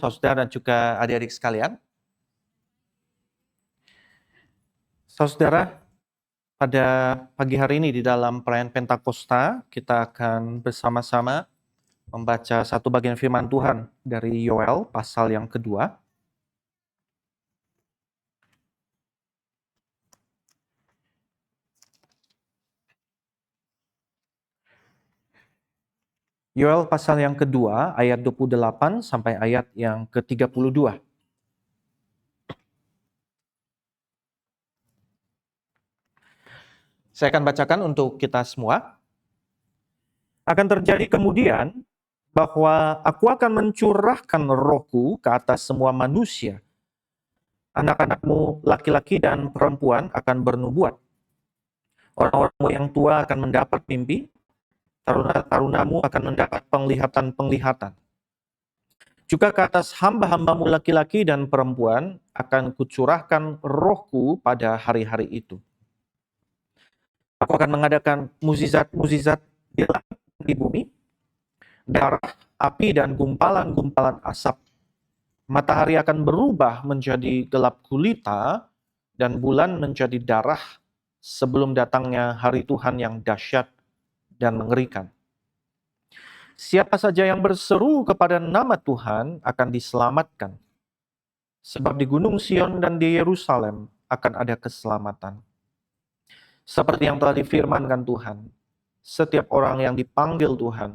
Saudara dan juga adik-adik sekalian. Saudara, pada pagi hari ini di dalam perayaan Pentakosta, kita akan bersama-sama membaca satu bagian firman Tuhan dari Yoel pasal yang kedua. Yoel pasal yang kedua, ayat 28 sampai ayat yang ke-32. Saya akan bacakan untuk kita semua. Akan terjadi kemudian bahwa aku akan mencurahkan rohku ke atas semua manusia. Anak-anakmu laki-laki dan perempuan akan bernubuat. Orang-orangmu yang tua akan mendapat mimpi, taruna-tarunamu akan mendapat penglihatan-penglihatan. Juga ke atas hamba-hambamu laki-laki dan perempuan akan kucurahkan rohku pada hari-hari itu. Aku akan mengadakan mukjizat-mukjizat di langit dan di bumi, darah, api, dan gumpalan-gumpalan asap. Matahari akan berubah menjadi gelap gulita, dan bulan menjadi darah sebelum datangnya hari Tuhan yang dahsyat dan mengerikan. Siapa saja yang berseru kepada nama Tuhan akan diselamatkan. Sebab di Gunung Sion dan di Yerusalem akan ada keselamatan. Seperti yang telah difirmankan Tuhan, setiap orang yang dipanggil Tuhan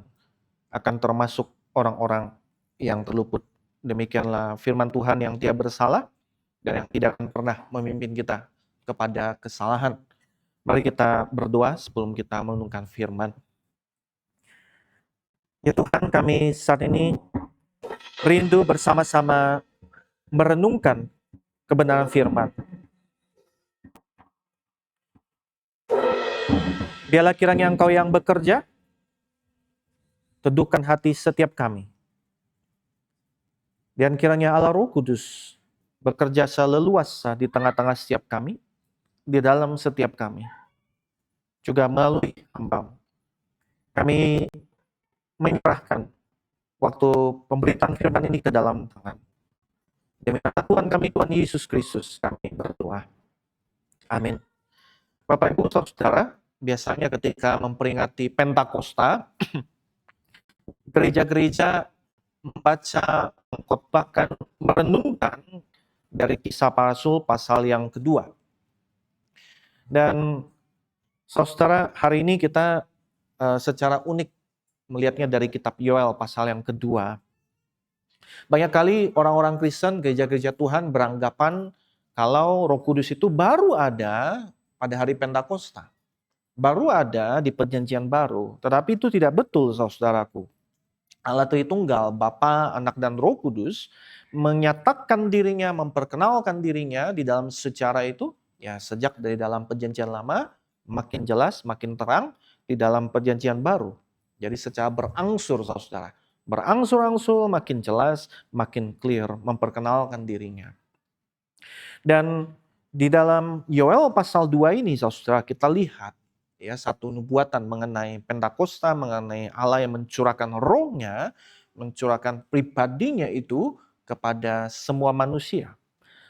akan termasuk orang-orang yang terluput. Demikianlah firman Tuhan yang tidak bersalah dan yang tidak akan pernah memimpin kita kepada kesalahan. Mari kita berdoa sebelum kita merenungkan firman. Ya Tuhan, kami saat ini rindu bersama-sama merenungkan kebenaran firman. Biarlah kiranya Engkau yang bekerja, teduhkan hati setiap kami. Dan kiranya Allah Roh Kudus bekerja seleluasa di tengah-tengah setiap kami, di dalam setiap kami, juga melalui hamba. Kami menyerahkan waktu pemberitaan firman ini ke dalam tangan. Demi nama Tuhan kami, Tuhan Yesus Kristus, kami berdoa. Amin. Bapak Ibu Saudara, biasanya ketika memperingati Pentakosta, gereja-gereja membaca, mengkhotbahkan, merenungkan dari Kisah Para Rasul pasal yang kedua. Dan saudara, hari ini kita secara unik melihatnya dari kitab Yoel pasal yang kedua. Banyak kali orang-orang Kristen, gereja-gereja Tuhan beranggapan kalau Roh Kudus itu baru ada pada hari Pentakosta. Baru ada di perjanjian baru. Tetapi itu tidak betul, saudaraku. Allah Tritunggal, Bapa, Anak, dan Roh Kudus menyatakan dirinya, memperkenalkan dirinya di dalam sejarah itu, ya sejak dari dalam perjanjian lama, makin jelas, makin terang di dalam perjanjian baru. Jadi secara berangsur, saudara. Berangsur-angsur, makin jelas, makin clear, memperkenalkan dirinya. Dan di dalam Yoel pasal 2 ini, saudara, kita lihat ya satu nubuatan mengenai Pentakosta, mengenai Allah yang mencurahkan rohnya, mencurahkan pribadinya itu kepada semua manusia.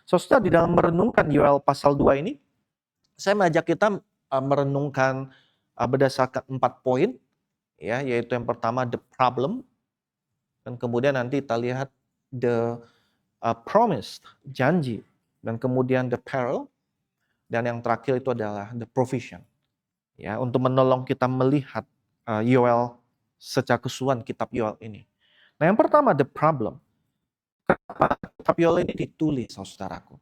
Saudara, di dalam merenungkan Yoel pasal 2 ini, saya mengajak kita merenungkan berdasarkan 4 poin, ya, yaitu yang pertama the problem, dan kemudian nanti kita lihat the promise, janji, dan kemudian the peril, dan yang terakhir itu adalah the provision. Ya, untuk menolong kita melihat Yoel secara keseluruhan kitab Yoel ini. Nah, yang pertama the problem. Kenapa kitab Yoel ini ditulis, saudaraku?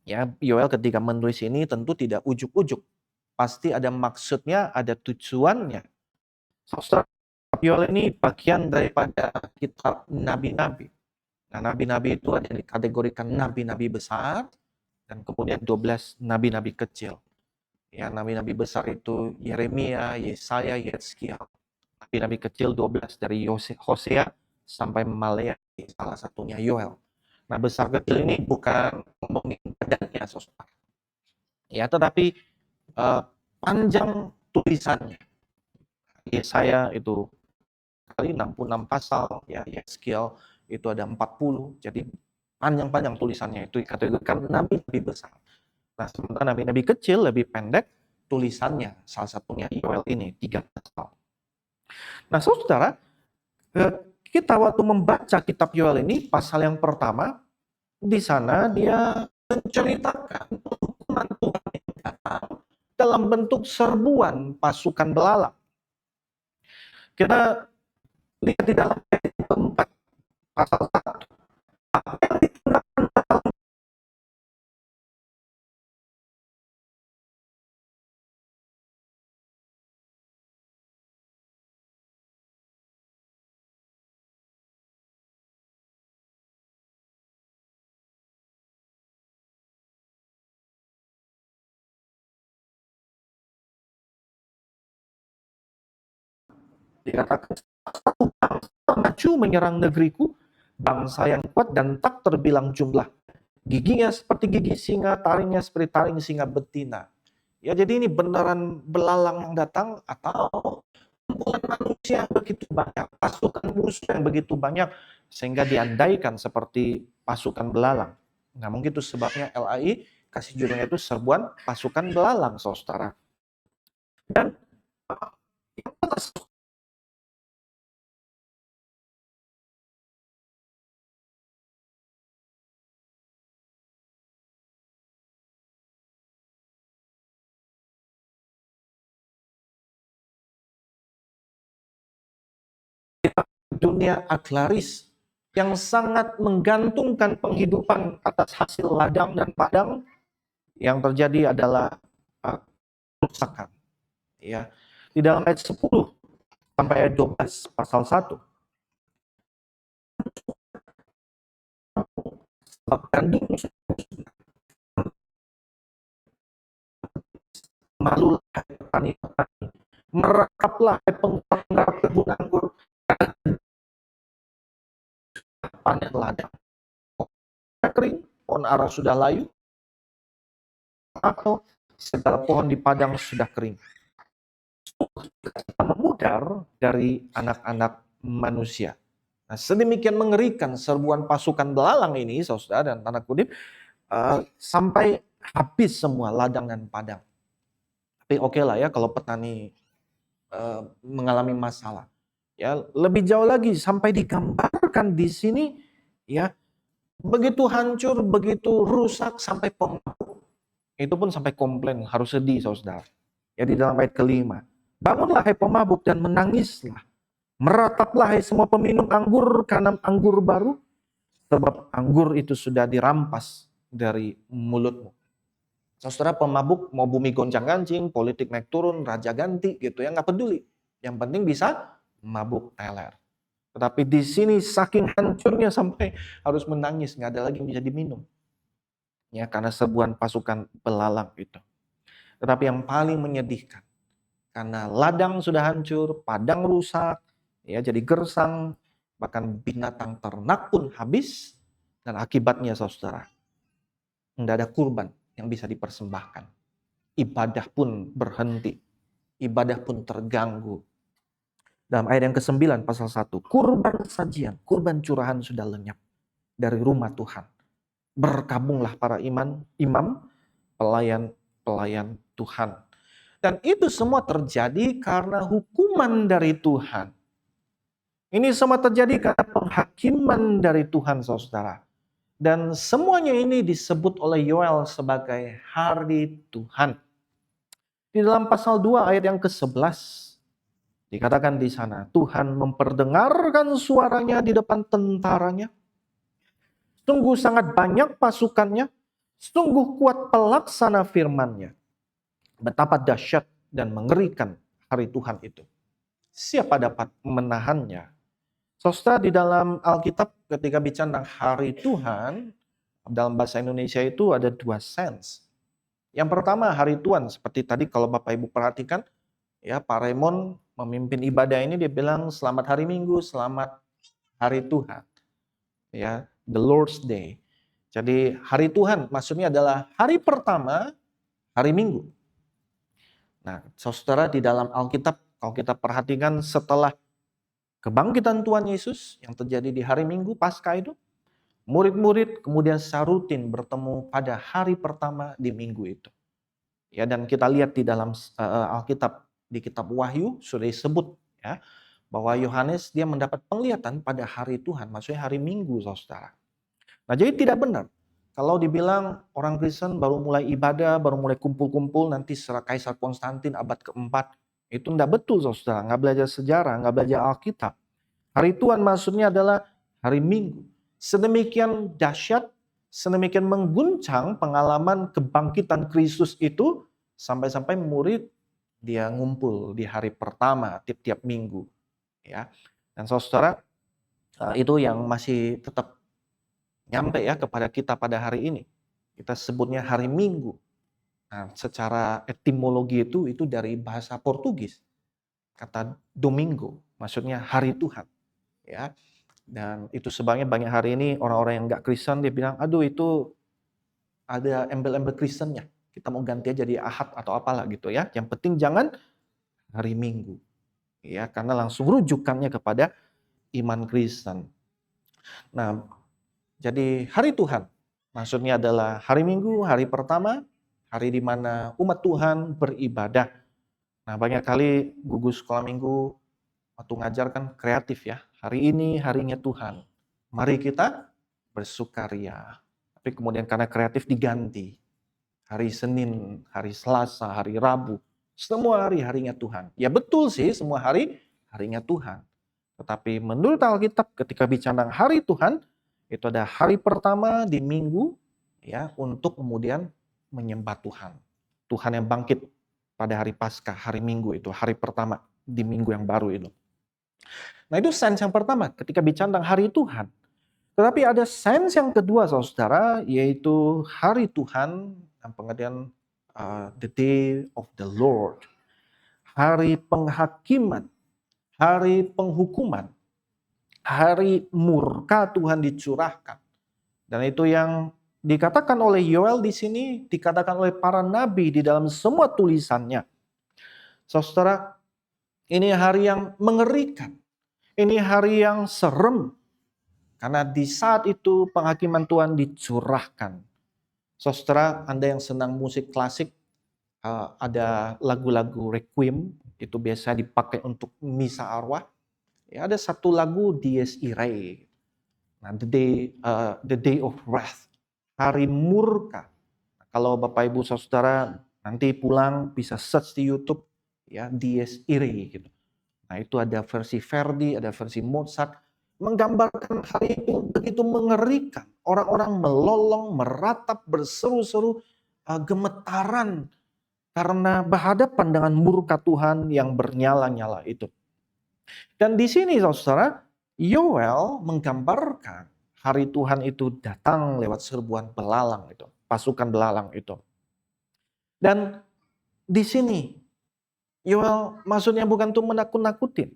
Ya, Yoel ketika menulis ini tentu tidak ujuk-ujuk. Pasti ada maksudnya, ada tujuannya. Saudara, kitab Yoel ini bagian daripada kitab nabi-nabi. Nah, nabi-nabi itu ada dikategorikan nabi-nabi besar dan kemudian 12 nabi-nabi kecil. Ya, nabi-nabi besar itu Yeremia, Yesaya, Yeskiel. Nabi-nabi kecil 12 dari Hosea sampai Maleakhi, salah satunya Yoel. Nah, besar kecil ini bukan ngomongin badannya, saudara. Ya, tetapi panjang tulisannya. Yesaya itu kali 66 pasal, ya Yeskiel itu ada 40, jadi panjang-panjang tulisannya, itu dikategorikan nabi-nabi besar. Nah, sementara nabi-nabi kecil lebih pendek tulisannya, salah satunya Yoel ini 3 pasal. Nah, saudara, kita waktu membaca kitab Yoel ini, pasal yang pertama, di sana dia menceritakan hukuman Tuhan yang datang dalam bentuk serbuan pasukan belalang. Kita lihat di dalam ayat keempat, pasal 1. Dikatakan, satu bangsa maju menyerang negeriku, bangsa yang kuat dan tak terbilang jumlah. Giginya seperti gigi singa, taringnya seperti taring singa betina. Ya, jadi ini beneran belalang yang datang atau kumpulan manusia yang begitu banyak, pasukan musuh yang begitu banyak, sehingga diandaikan seperti pasukan belalang. Nah, mungkin itu sebabnya LAI kasih judulnya itu serbuan pasukan belalang, saudara. Dan dunia agraris yang sangat menggantungkan penghidupan atas hasil ladang dan padang, yang terjadi adalah kerusakan. Ya, di dalam ayat 10 sampai ayat 12 pasal 1. Malulah petani-petani, merekaplah penggarap kebun anggur, panen ladang. Kering, pohon ara sudah layu, atau segala pohon di padang sudah kering. Memudar dari anak-anak manusia. Nah, sedemikian mengerikan serbuan pasukan belalang ini, saudara, dan tanda kutip, sampai habis semua ladang dan padang. Tapi oke lah ya kalau petani mengalami masalah. Ya, lebih jauh lagi sampai digambarkan di sini, ya, begitu hancur, begitu rusak sampai pemabuk. Itu pun sampai komplain, harus sedih, saudara. Ya, di dalam ayat kelima. Bangunlah hai pemabuk dan menangislah. Merataplah hai semua peminum anggur karena anggur baru, sebab anggur itu sudah dirampas dari mulutmu. Saudara, pemabuk mau bumi goncang-gancing, politik naik turun, raja ganti gitu ya, nggak peduli. Yang penting bisa mabuk teler. Tetapi di sini saking hancurnya sampai harus menangis, nggak ada lagi yang bisa diminum. Ya, karena serbuan pasukan belalang itu. Tetapi yang paling menyedihkan, karena ladang sudah hancur, padang rusak, ya jadi gersang, bahkan binatang ternak pun habis, dan akibatnya saudara, nggak ada kurban yang bisa dipersembahkan. Ibadah pun berhenti, ibadah pun terganggu. Dalam ayat yang ke-9 pasal 1, kurban sajian, kurban curahan sudah lenyap dari rumah Tuhan. Berkabunglah para imam, pelayan Tuhan. Dan itu semua terjadi karena hukuman dari Tuhan. Ini semua terjadi karena penghakiman dari Tuhan, saudara. Dan semuanya ini disebut oleh Yoel sebagai hari Tuhan. Di dalam pasal 2 ayat yang ke-11, dikatakan di sana, Tuhan memperdengarkan suaranya di depan tentaranya. Sungguh sangat banyak pasukannya, sungguh kuat pelaksana firman-Nya. Betapa dahsyat dan mengerikan hari Tuhan itu. Siapa dapat menahannya? Saudara, di dalam Alkitab ketika bicara tentang hari Tuhan, dalam bahasa Indonesia itu ada 2 sense. Yang pertama hari Tuhan, seperti tadi kalau Bapak Ibu perhatikan, ya Pak Raymond memimpin ibadah ini, dia bilang selamat hari Minggu, selamat hari Tuhan. Ya, the Lord's Day. Jadi hari Tuhan maksudnya adalah hari pertama, hari Minggu. Nah, saudara, di dalam Alkitab kalau kita perhatikan setelah kebangkitan Tuhan Yesus yang terjadi di hari Minggu Paskah itu, murid-murid kemudian secara rutin bertemu pada hari pertama di minggu itu. Ya, dan kita lihat di dalam Alkitab, di kitab Wahyu sudah disebut ya, bahwa Yohanes dia mendapat penglihatan pada hari Tuhan, maksudnya hari Minggu, saudara. Nah, jadi tidak benar kalau dibilang orang Kristen baru mulai ibadah, baru mulai kumpul-kumpul nanti setelah Kaisar Konstantin abad keempat. Itu tidak betul, saudara. Nggak belajar sejarah, nggak belajar Alkitab. Hari Tuhan maksudnya adalah hari Minggu. Sedemikian dahsyat, sedemikian mengguncang pengalaman kebangkitan Kristus itu, sampai-sampai murid dia ngumpul di hari pertama tiap-tiap minggu. Ya, dan saudara, itu yang masih tetap nyampe ya kepada kita pada hari ini. Kita sebutnya hari Minggu. Nah, secara etimologi itu dari bahasa Portugis. Kata domingo, maksudnya hari Tuhan. Ya, dan itu sebabnya banyak hari ini orang-orang yang nggak Kristen dia bilang, aduh itu ada embel-embel Kristennya. Kita mau ganti aja jadi Ahad atau apalah gitu ya. Yang penting jangan hari Minggu. Ya, karena langsung rujukannya kepada iman Kristen. Nah, jadi hari Tuhan maksudnya adalah hari Minggu, hari pertama, hari di mana umat Tuhan beribadah. Nah, banyak kali gugus sekolah minggu waktu ngajar kan kreatif ya. Hari ini harinya Tuhan. Mari kita bersukaria. Tapi kemudian karena kreatif diganti. Hari Senin, hari Selasa, hari Rabu. Semua hari harinya Tuhan. Ya betul sih semua hari harinya Tuhan. Tetapi menurut Alkitab ketika bicara hari Tuhan, itu ada hari pertama di minggu ya untuk kemudian menyembah Tuhan. Tuhan yang bangkit pada hari Paskah, hari Minggu itu, hari pertama di minggu yang baru itu. Nah, itu sense yang pertama ketika bicara tentang hari Tuhan. Tetapi ada sense yang kedua, saudara, yaitu hari Tuhan, yang pengertian the day of the Lord. Hari penghakiman, hari penghukuman, hari murka Tuhan dicurahkan. Dan itu yang dikatakan oleh Yoel di sini, dikatakan oleh para nabi di dalam semua tulisannya. Saudara, ini hari yang mengerikan. Ini hari yang serem. Karena di saat itu penghakiman Tuhan dicurahkan. Saudara, Anda yang senang musik klasik, ada lagu-lagu requiem, itu biasa dipakai untuk misa arwah. Ya, ada satu lagu Dies Irae. Nah, the day of wrath, hari murka. Kalau Bapak Ibu Saudara nanti pulang bisa search di YouTube ya Dies Irae gitu. Nah, itu ada versi Verdi, ada versi Mozart, menggambarkan hari itu begitu mengerikan. Orang-orang melolong, meratap, berseru-seru, gemetaran karena berhadapan dengan murka Tuhan yang bernyala-nyala itu. Dan di sini saudara, Yoel menggambarkan hari Tuhan itu datang lewat serbuan belalang itu, pasukan belalang itu. Dan di sini Yoel maksudnya bukan untuk menakut-nakutin.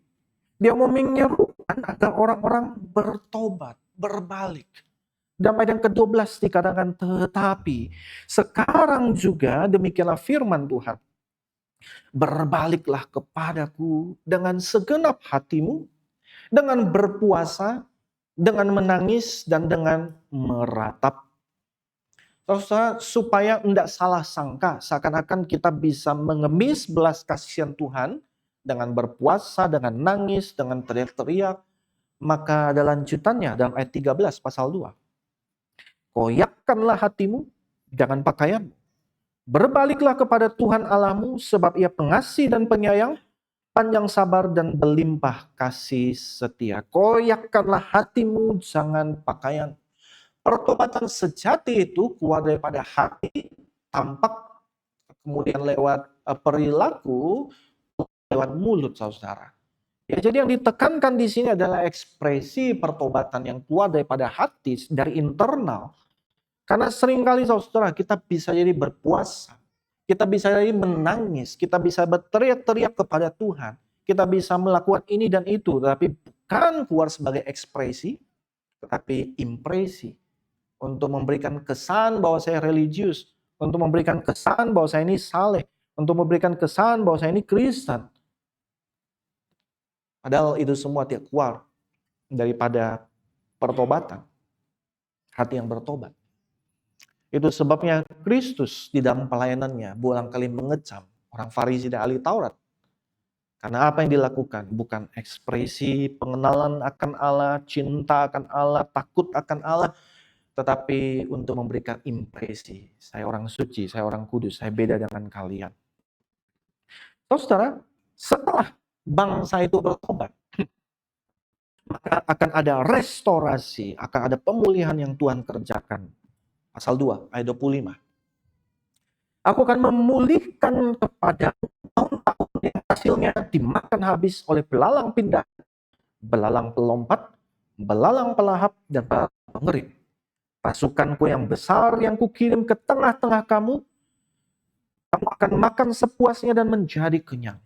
Dia mau menyerukan agar orang-orang bertobat, berbalik. Dan ayat yang ke-12 dikatakan, tetapi sekarang juga demikianlah firman Tuhan. Berbaliklah kepadaku dengan segenap hatimu, dengan berpuasa, dengan menangis, dan dengan meratap. Saudara, supaya tidak salah sangka, seakan-akan kita bisa mengemis belas kasihan Tuhan, dengan berpuasa, dengan nangis, dengan teriak-teriak, maka ada lanjutannya dalam ayat 13 pasal 2. Koyakkanlah hatimu, jangan pakaianmu. Berbaliklah kepada Tuhan Allahmu, sebab Ia pengasih dan penyayang, panjang sabar dan berlimpah kasih setia. Koyakkanlah hatimu, jangan pakaian. Pertobatan sejati itu keluar daripada hati, tampak kemudian lewat perilaku, lewat mulut, saudara. Ya, jadi yang ditekankan di sini adalah ekspresi pertobatan yang keluar daripada hati, dari internal. Karena seringkali saudara kita bisa jadi berpuasa, kita bisa jadi menangis, kita bisa berteriak-teriak kepada Tuhan, kita bisa melakukan ini dan itu, tapi bukan keluar sebagai ekspresi, tetapi impresi. Untuk memberikan kesan bahwa saya religius, untuk memberikan kesan bahwa saya ini saleh, untuk memberikan kesan bahwa saya ini Kristen. Padahal itu semua tidak keluar daripada pertobatan, hati yang bertobat. Itu sebabnya Kristus di dalam pelayanannya berulang kali mengecam orang Farisi dan ahli Taurat. Karena apa yang dilakukan bukan ekspresi pengenalan akan Allah, cinta akan Allah, takut akan Allah, tetapi untuk memberikan impresi, saya orang suci, saya orang kudus, saya beda dengan kalian. Saudara, setelah bangsa itu bertobat, maka akan ada restorasi, akan ada pemulihan yang Tuhan kerjakan. Pasal 2, ayat 25. Aku akan memulihkan kepada tahun-tahun yang hasilnya dimakan habis oleh belalang pindah, belalang pelompat, belalang pelahap, dan belalang pengerim. Pasukanku yang besar yang kukirim ke tengah-tengah kamu, kamu akan makan sepuasnya dan menjadi kenyang.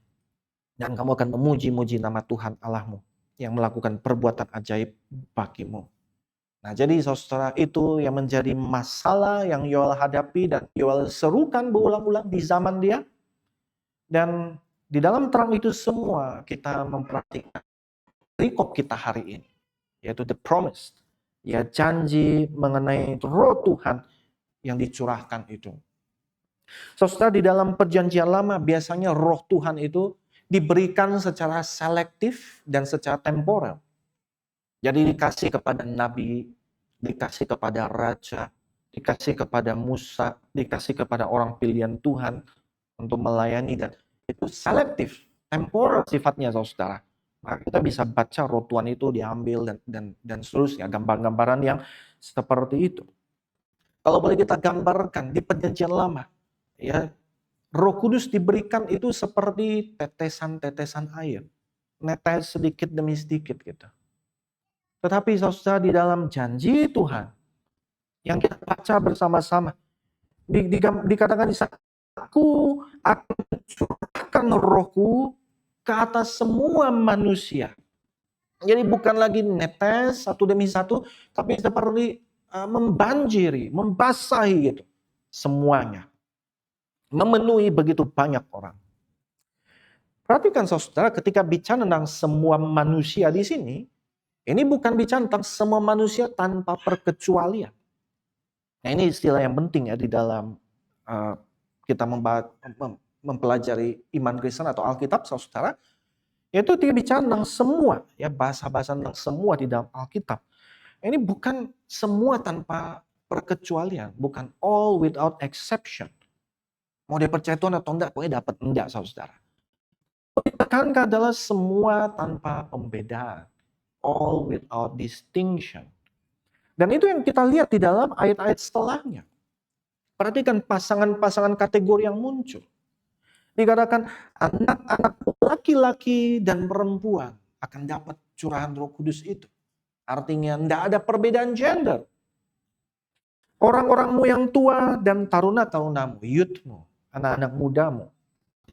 Dan kamu akan memuji-muji nama Tuhan Allahmu yang melakukan perbuatan ajaib bagimu. Nah, jadi saudara, itu yang menjadi masalah yang Yoel hadapi dan Yoel serukan berulang-ulang di zaman dia. Dan di dalam terang itu semua kita memperhatikan perikop kita hari ini, yaitu the promise, ya janji mengenai roh Tuhan yang dicurahkan itu. Saudara, di dalam perjanjian lama biasanya roh Tuhan itu diberikan secara selektif dan secara temporer. Jadi dikasih kepada nabi, dikasih kepada raja, dikasih kepada Musa, dikasih kepada orang pilihan Tuhan untuk melayani, dan itu selektif, temporer sifatnya saudara. Nah, kita bisa baca roh Tuhan itu diambil dan seterusnya, gambar-gambaran yang seperti itu. Kalau boleh kita gambarkan di perjanjian lama, ya Roh Kudus diberikan itu seperti tetesan-tetesan air, netes sedikit demi sedikit gitu. Tetapi saudara, di dalam janji Tuhan yang kita baca bersama-sama, dikatakan di sana, aku akan mencurahkan rohku ke atas semua manusia. Jadi bukan lagi netes satu demi satu, tapi seperti membanjiri, membasahi gitu semuanya. Memenuhi begitu banyak orang. Perhatikan saudara, ketika bicara tentang semua manusia di sini, ini bukan bicara tentang semua manusia tanpa perkecualian. Nah, ini istilah yang penting ya di dalam kita mempelajari iman Kristen atau Alkitab, saudara. Yaitu dia bicara tentang semua, ya bahasa-bahasa tentang semua di dalam Alkitab. Ini bukan semua tanpa perkecualian, bukan all without exception. Mau dia percaya Tuhan atau enggak, pokoknya dapat enggak, saudara. Ditekankan adalah semua tanpa pembedaan. All without distinction. Dan itu yang kita lihat di dalam ayat-ayat setelahnya. Perhatikan pasangan-pasangan kategori yang muncul. Dikatakan anak-anak laki-laki dan perempuan akan dapat curahan Roh Kudus itu. Artinya tidak ada perbedaan gender. Orang-orangmu yang tua dan taruna-tarunamu, youthmu, anak-anak mudamu.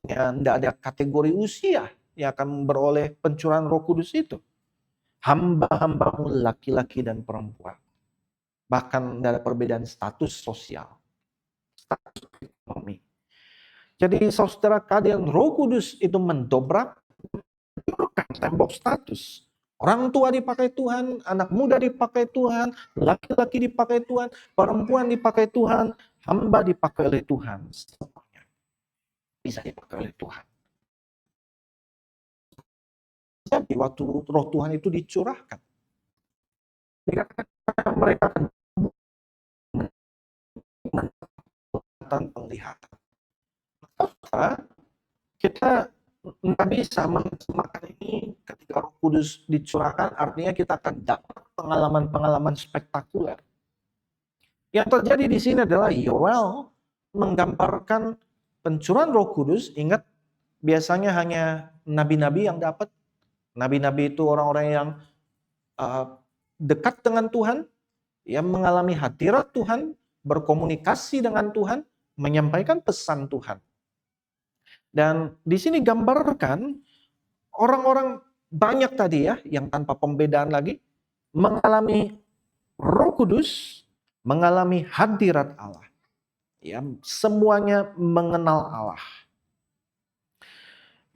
Ya, tidak ada kategori usia yang akan beroleh pencurahan Roh Kudus itu. Hamba-hambamu laki-laki dan perempuan. Bahkan tidak ada perbedaan status sosial, status ekonomi. Jadi saudara, kehadiran Roh Kudus itu mendobrak tembok status. Orang tua dipakai Tuhan, anak muda dipakai Tuhan, laki-laki dipakai Tuhan, perempuan dipakai Tuhan, hamba dipakai oleh Tuhan. Semuanya bisa dipakai oleh Tuhan. Jadi waktu Roh Tuhan itu dicurahkan, dikatakan mereka akan penglihatan. Kita nggak bisa menerjemahkan ini ketika Roh Kudus dicurahkan, artinya kita akan dapat pengalaman-pengalaman spektakuler. Yang terjadi di sini adalah Yoel menggambarkan pencurahan Roh Kudus. Ingat, biasanya hanya nabi-nabi yang dapat. Nabi-nabi itu orang-orang yang dekat dengan Tuhan, yang mengalami hadirat Tuhan, berkomunikasi dengan Tuhan, menyampaikan pesan Tuhan. Dan di sini gambarkan orang-orang banyak tadi ya, yang tanpa pembedaan lagi, mengalami Roh Kudus, mengalami hadirat Allah. Ya, semuanya mengenal Allah.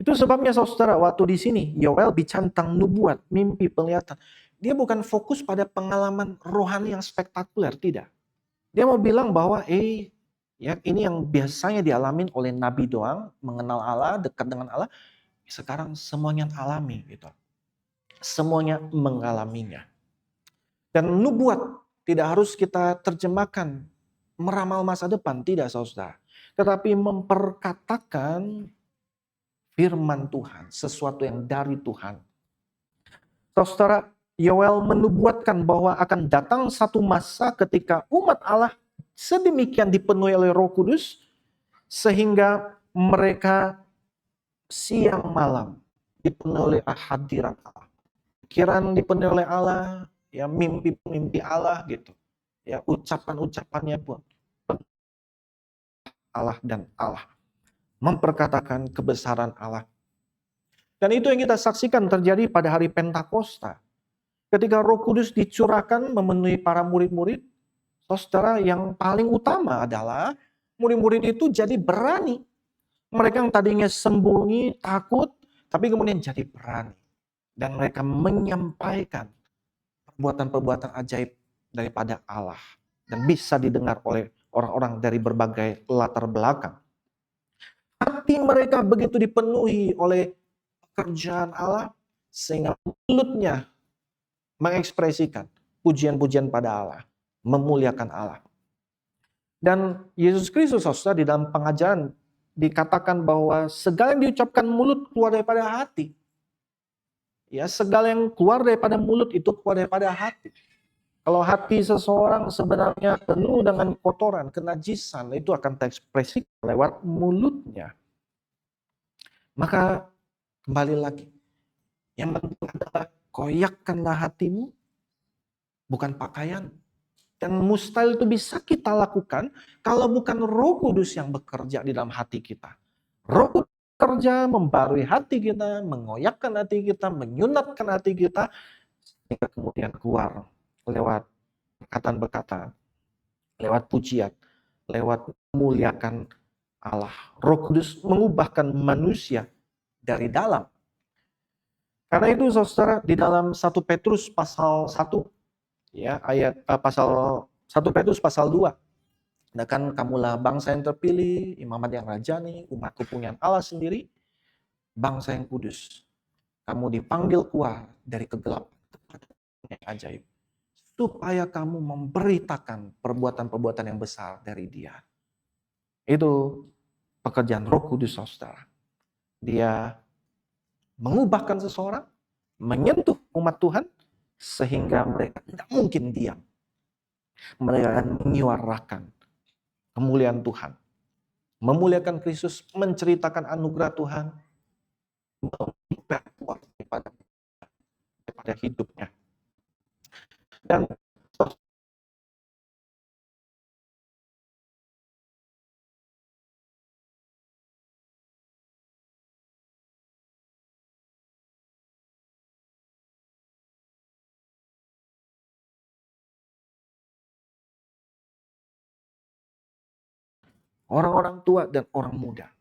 Itu sebabnya saudara, waktu di sini Yoel bicara tentang nubuat, mimpi, penglihatan. Dia bukan fokus pada pengalaman rohani yang spektakuler, tidak. Dia mau bilang bahwa ya ini yang biasanya dialamin oleh nabi doang, mengenal Allah, dekat dengan Allah, sekarang semuanya alami gitu. Semuanya mengalaminya. Dan nubuat tidak harus kita terjemahkan meramal masa depan, tidak saudara. Tetapi memperkatakan firman Tuhan, sesuatu yang dari Tuhan. Saudara, Yoel menubuatkan bahwa akan datang satu masa ketika umat Allah sedemikian dipenuhi oleh Roh Kudus sehingga mereka siang malam dipenuhi oleh hadirat Allah. Pikiran dipenuhi oleh Allah, ya mimpi-mimpi Allah gitu. Ya ucapan-ucapannya pun Allah dan Allah. Memperkatakan kebesaran Allah. Dan itu yang kita saksikan terjadi pada hari Pentakosta. Ketika Roh Kudus dicurahkan memenuhi para murid-murid, saudara, yang paling utama adalah murid-murid itu jadi berani. Mereka yang tadinya sembunyi, takut, tapi kemudian jadi berani. Dan mereka menyampaikan perbuatan-perbuatan ajaib daripada Allah. Dan bisa didengar oleh orang-orang dari berbagai latar belakang. Hati mereka begitu dipenuhi oleh pekerjaan Allah, sehingga mulutnya mengekspresikan pujian-pujian pada Allah, memuliakan Allah. Dan Yesus Kristus, saudara, di dalam pengajaran dikatakan bahwa segala yang diucapkan mulut keluar daripada hati. Ya, segala yang keluar daripada mulut itu keluar daripada hati. Kalau hati seseorang sebenarnya penuh dengan kotoran, kenajisan, itu akan terekspresi lewat mulutnya. Maka kembali lagi, yang penting adalah koyakkanlah hatimu, bukan pakaian. Dan mustahil itu bisa kita lakukan kalau bukan Roh Kudus yang bekerja di dalam hati kita. Roh Kudus bekerja, membarui hati kita, mengoyakkan hati kita, menyunatkan hati kita, sehingga kemudian keluar lewat perkataan-perkataan, lewat pujian, lewat memuliakan Allah. Roh Kudus mengubahkan manusia dari dalam. Karena itu saudara, di dalam 1 Petrus pasal 1, ya ayat pasal 1 Petrus pasal 2. Nah kan kamulah bangsa yang terpilih, imamat yang rajani, umat kepunyaan Allah sendiri, bangsa yang kudus. Kamu dipanggil keluar dari kegelapan yang ajaib, supaya kamu memberitakan perbuatan-perbuatan yang besar dari Dia. Itu pekerjaan Roh Kudus, saudara. Dia mengubahkan seseorang, menyentuh umat Tuhan, sehingga mereka tidak mungkin diam. Mereka akan menyuarakan kemuliaan Tuhan, memuliakan Kristus, menceritakan anugerah Tuhan, daripada hidupnya. Dan orang-orang tua dan orang muda,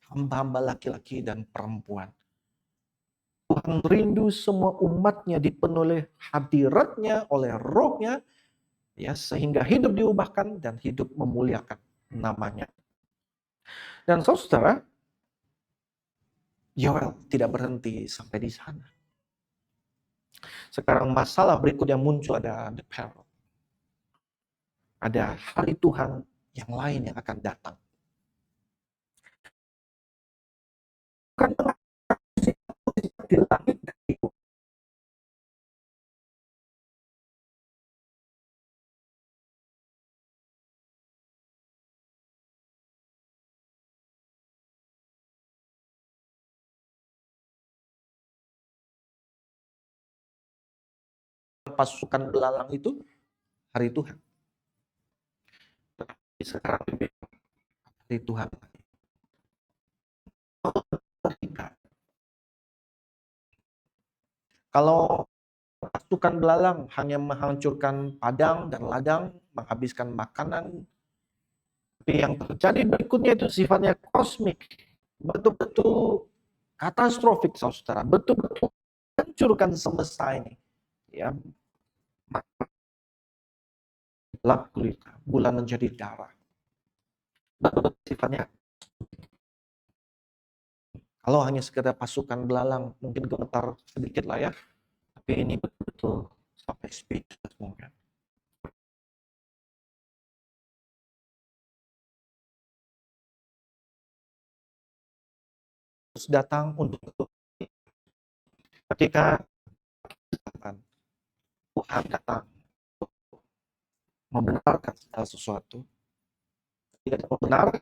hamba-hamba laki-laki dan perempuan, Tuhan rindu semua umatnya dipenuhi oleh hadiratnya, oleh rohnya, ya, sehingga hidup diubahkan dan hidup memuliakan namanya. Dan saudara, Yoel tidak berhenti sampai di sana. Sekarang masalah berikut yang muncul ada the peril. Ada hari Tuhan yang lain yang akan datang. Di langit dan di bumi. Pasukan belalang itu hari Tuhan. Tetapi sekarang hari Tuhan. Kalau pasukan belalang hanya menghancurkan padang dan ladang, menghabiskan makanan, tapi yang terjadi berikutnya itu sifatnya kosmik, betul-betul katastrofik saudara, betul-betul hancurkan semesta ini. Ya, gelap gulita, bulan menjadi darah. Betul sifatnya. Kalau hanya sekedar pasukan belalang, mungkin gemetar sedikit lah ya. Tapi ini betul-betul sampai speechless mungkin. Terus datang untuk ketika Tuhan datang membenarkan segala sesuatu, tidak membenarkan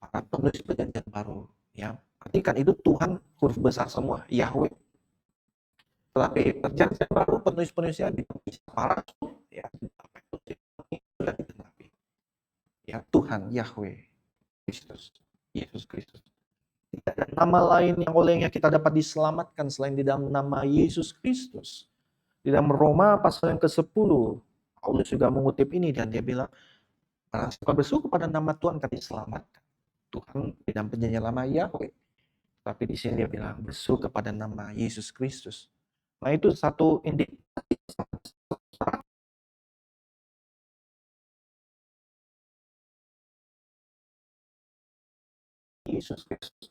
para penulis perjanjian baru. Ya, perhatikan itu Tuhan huruf besar semua, Yahweh. Tetapi perjanjian baru penulis-penulisnya dipisah para rasul, ya, sudah digenapi. Ya, Tuhan Yahweh Kristus, Yesus Kristus. Tidak ada nama lain yang olehnya kita dapat diselamatkan selain di dalam nama Yesus Kristus. Di dalam Roma pasal yang ke-10, Paulus juga mengutip ini dan dia bilang, barang siapa berseru kepada nama Tuhan akan diselamatkan. Tuhan di dalam perjanjian lama Yahweh. Tapi di sini dia bilang berseru kepada nama Yesus Kristus. Nah, itu satu indikasi Yesus Kristus.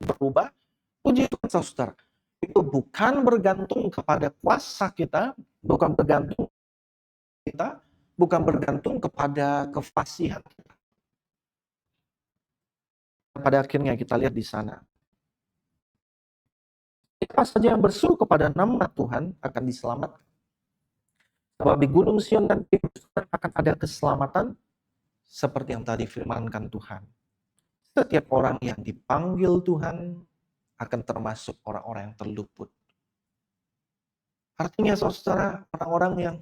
Berubah, puji Tuhan saudara. Itu bukan bergantung kepada kuasa kita, bukan bergantung kita, bukan bergantung kepada kefasihan kita. Pada akhirnya kita lihat di sana. Siapa saja yang berseru kepada nama Tuhan akan diselamatkan. Sebab di Gunung Sion dan Yerusalem akan ada keselamatan seperti yang tadi firmankan Tuhan. Setiap orang yang dipanggil Tuhan akan termasuk orang-orang yang terluput. Artinya saudara, orang-orang yang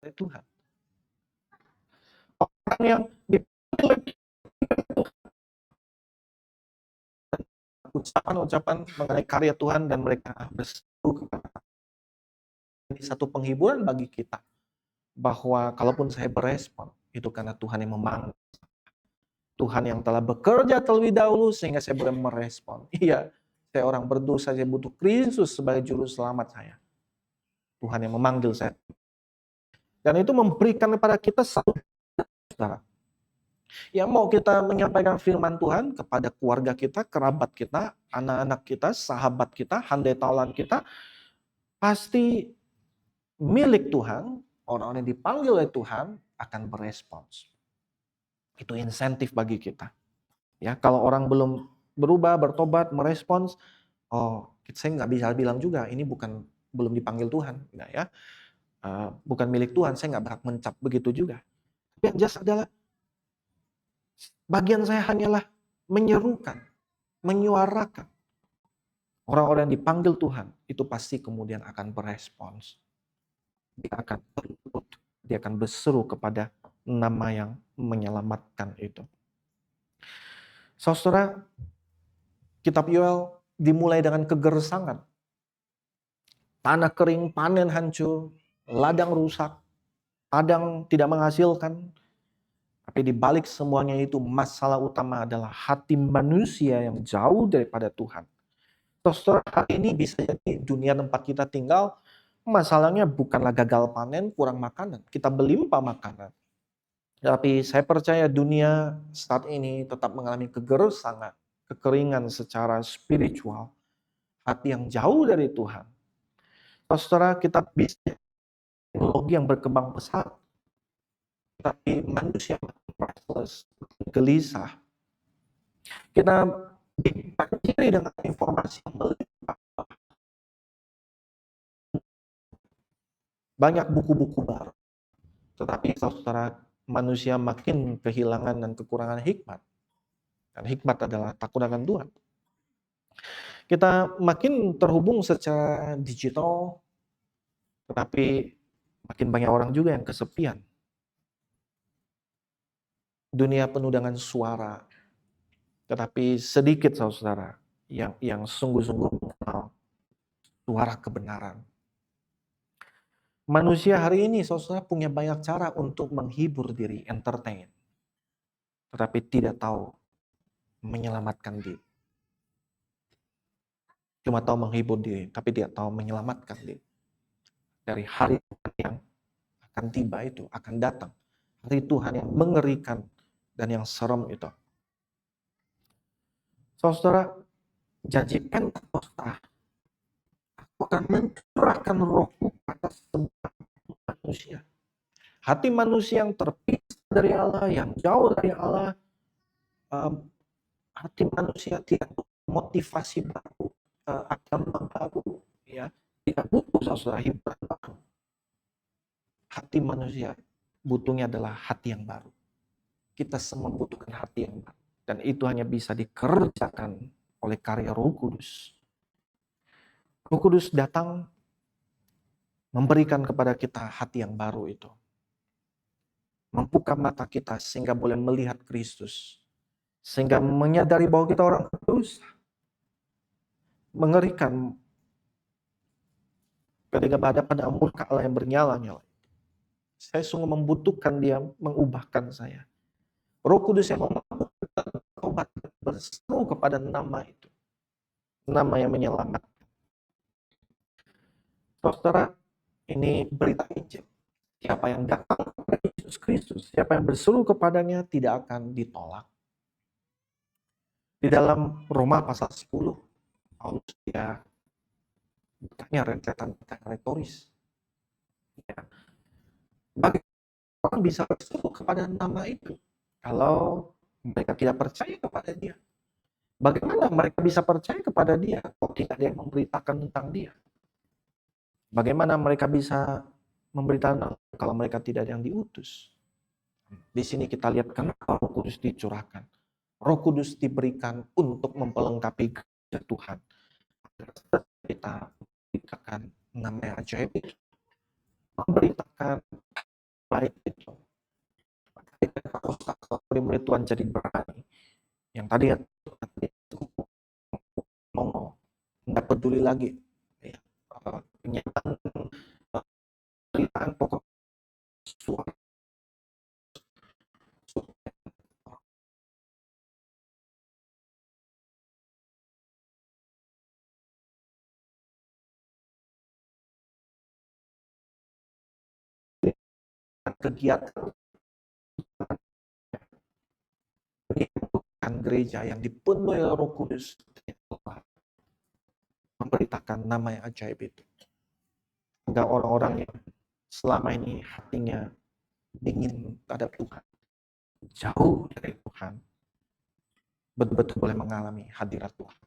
oleh Tuhan. Orang yang dipanggil ucapan-ucapan mengenai karya Tuhan dan mereka berseru kepada ini satu penghiburan bagi kita bahwa kalaupun saya berespon itu karena Tuhan yang memanggil, Tuhan yang telah bekerja terlebih dahulu sehingga saya boleh merespon. Iya, saya orang berdosa, saya butuh Kristus sebagai juru selamat saya. Tuhan yang memanggil saya. Dan itu memberikan kepada kita satu, saudara, yang mau kita menyampaikan firman Tuhan kepada keluarga kita, kerabat kita, anak-anak kita, sahabat kita, handai taulan kita, pasti milik Tuhan, orang-orang yang dipanggil oleh Tuhan akan berespons. Itu insentif bagi kita. Ya, kalau orang belum berubah, bertobat, merespons, saya nggak bisa bilang juga ini belum dipanggil Tuhan, enggak ya. Bukan milik Tuhan, saya nggak berhak mencap begitu juga. Tapi yang jelas adalah bagian saya hanyalah menyerukan, menyuarakan. Orang-orang yang dipanggil Tuhan itu pasti kemudian akan berespons. Dia akan berlutut, dia akan berseru kepada nama yang menyelamatkan itu. Saudara, kitab Yoel dimulai dengan kegersangan. Tanah kering, panen hancur, ladang rusak, padang tidak menghasilkan. Tapi di balik semuanya itu masalah utama adalah hati manusia yang jauh daripada Tuhan. Saudara, hari ini bisa jadi dunia tempat kita tinggal, masalahnya bukanlah gagal panen, kurang makanan. Kita berlimpah makanan. Tapi saya percaya dunia saat ini tetap mengalami kegersangan, kekeringan secara spiritual. Hati yang jauh dari Tuhan. Saudara, kita bisa teknologi yang berkembang pesat. Tapi manusia restless, gelisah. Kita dibanjiri dengan informasi yang melimpah. Banyak buku-buku baru. Tetapi saudara, manusia makin kehilangan dan kekurangan hikmat. Dan hikmat adalah takut akan Tuhan. Kita makin terhubung secara digital, tetapi makin banyak orang juga yang kesepian. Dunia penuh dengan suara, tetapi sedikit saudara yang sungguh-sungguh mengenal suara kebenaran. Manusia hari ini saudara punya banyak cara untuk menghibur diri, entertain. Tetapi tidak tahu menyelamatkan diri. Cuma tahu menghibur diri, tapi tidak tahu menyelamatkan diri. Dari hari Tuhan yang akan tiba itu, akan datang. Hari Tuhan yang mengerikan dan yang serem itu. Saudara, janji Pentakosta, aku akan mencurahkan rohku atas semua manusia. Hati manusia yang terpisah dari Allah, yang jauh dari Allah, hati manusia tidak motivasi baru, agama baru, ya, tidak butuh saudara hiburan baru. Hati manusia butuhnya adalah hati yang baru. Kita semua membutuhkan hati yang baru. Dan itu hanya bisa dikerjakan oleh karya Roh Kudus. Roh Kudus datang memberikan kepada kita hati yang baru itu. Membuka mata kita sehingga boleh melihat Kristus. Sehingga menyadari bahwa kita orang berdosa. Mengerikan ketika berhadapan dengan murka Allah yang bernyala-nyala. Saya sungguh membutuhkan dia mengubahkan saya. Roh Kudus yang memampukan obat berseru kepada nama itu. Nama yang menyelamatkan. Saudara, ini berita Injil. Siapa yang datang kepada Yesus Kristus, siapa yang berseru kepadanya tidak akan ditolak. Di dalam Roma pasal 10, Paulus dia bertanya rentetan retoris. Ya. Bagaimana orang bisa berseru kepada nama itu kalau mereka tidak percaya kepada dia? Bagaimana mereka bisa percaya kepada dia kalau tidak ada yang memberitakan tentang dia? Bagaimana mereka bisa memberitakan kalau mereka tidak ada yang diutus? Di sini kita lihat kenapa Roh Kudus dicurahkan. Roh Kudus diberikan untuk memperlengkapi gereja Tuhan. Kita memberitakan nama yang ajaib itu. Memberitakan baik itu. Kalau murid Tuhan jadi berani, yang tadi itu ngomong, nggak peduli lagi ya, kenyataan pokok suara kegiatan gereja yang dipenuhi Roh Kudus memberitakan nama yang ajaib itu. Agar orang-orang yang selama ini hatinya dingin terhadap Tuhan, jauh dari Tuhan, betul-betul boleh mengalami hadirat Tuhan.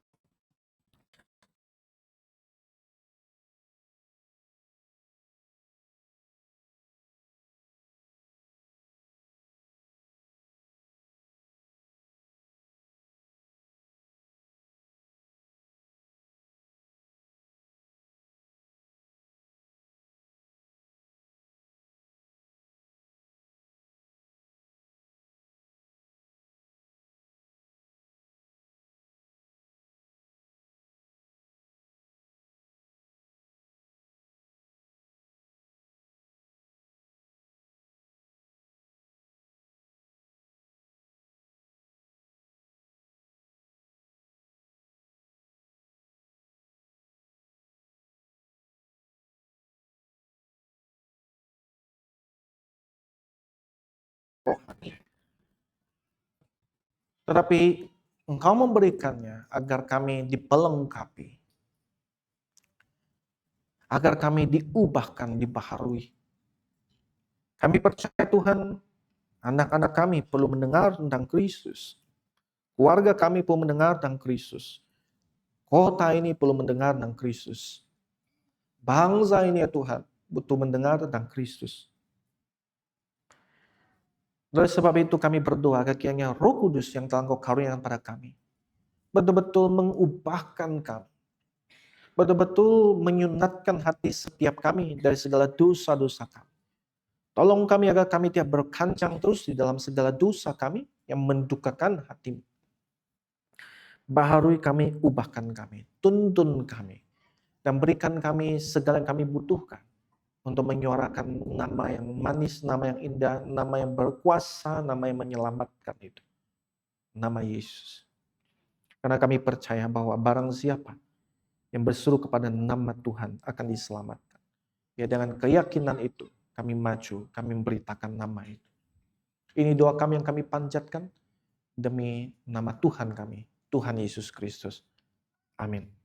Tetapi Engkau memberikannya agar kami dipelengkapi, agar kami diubahkan, dibaharui. Kami percaya Tuhan, anak-anak kami perlu mendengar tentang Kristus. Keluarga kami perlu mendengar tentang Kristus. Kota ini perlu mendengar tentang Kristus. Bangsa ini ya Tuhan, butuh mendengar tentang Kristus. Oleh sebab itu kami berdoa agar kiranya Roh Kudus yang telah Engkau karuniakan pada kami betul-betul mengubahkan kami. Betul-betul menyunatkan hati setiap kami dari segala dosa-dosa kami. Tolong kami agar kami tidak berkancang terus di dalam segala dosa kami yang mendukakan hati-Mu. Baharui kami, ubahkan kami, tuntun kami, dan berikan kami segala yang kami butuhkan untuk menyuarakan nama yang manis, nama yang indah, nama yang berkuasa, nama yang menyelamatkan itu. Nama Yesus. Karena kami percaya bahwa barang siapa yang berseru kepada nama Tuhan akan diselamatkan. Ya, dengan keyakinan itu kami maju, kami memberitakan nama itu. Ini doa kami yang kami panjatkan demi nama Tuhan kami, Tuhan Yesus Kristus. Amin.